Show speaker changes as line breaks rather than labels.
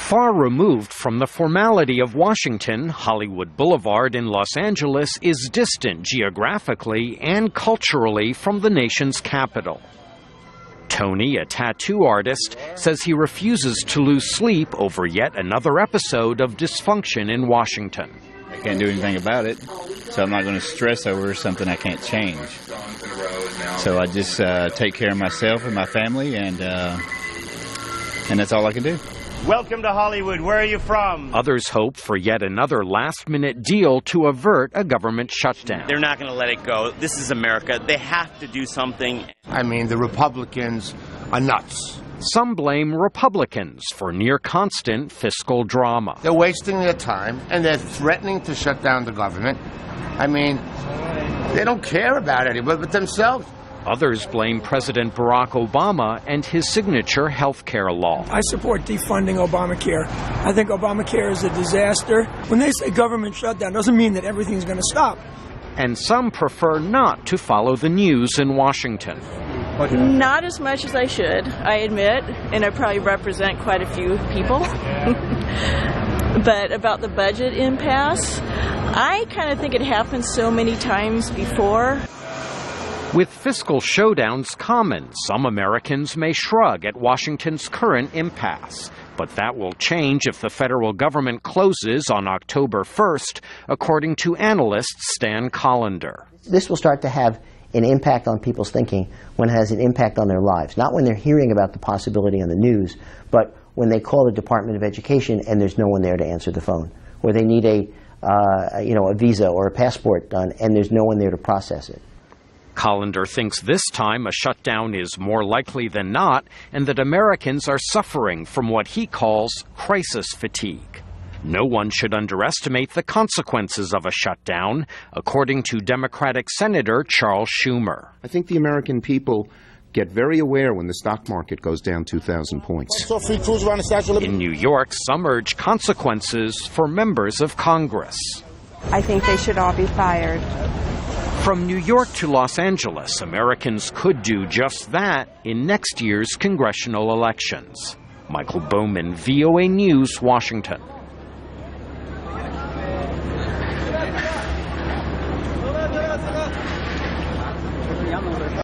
Far removed from the formality of Washington, Hollywood Boulevard in Los Angeles is distant geographically and culturally from the nation's capital. Tony, a tattoo artist, says he refuses to lose sleep over yet another episode of dysfunction in Washington.
I can't do anything about it, so I'm not going to stress over something I can't change. So I just take care of myself and my family, and that's all I can do.
Welcome to Hollywood. Where are you from?
Others hope for yet another last-minute deal to avert a government shutdown.
They're not going to let it go. This is America. They have to do something.
I mean, the Republicans are nuts.
Some blame Republicans for near-constant fiscal drama.
They're wasting their time, and they're threatening to shut down the government. I mean, they don't care about anybody but themselves.
Others blame President Barack Obama and his signature health care law.
I support defunding Obamacare. I think Obamacare is a disaster. When they say government shutdown, doesn't mean that everything's going to stop.
And some prefer not to follow the news in Washington.
Not as much as I should, I admit, and I probably represent quite a few people. But about the budget impasse, I kind of think it happened so many times before.
With fiscal showdowns common, some Americans may shrug at Washington's current impasse. But that will change if the federal government closes on October 1st, according to analyst Stan Collender.
This will start to have an impact on people's thinking when it has an impact on their lives. Not when they're hearing about the possibility on the news, but when they call the Department of Education and there's no one there to answer the phone. Or they need a visa or a passport done and there's no one there to process it.
Collender thinks this time a shutdown is more likely than not, and that Americans are suffering from what he calls crisis fatigue. No one should underestimate the consequences of a shutdown, according to Democratic Senator Charles Schumer.
I think the American people get very aware when the stock market goes down 2,000 points.
In New York, some urge consequences for members of Congress.
I think they should all be fired.
From New York to Los Angeles, Americans could do just that in next year's congressional elections. Michael Bowman, VOA News, Washington.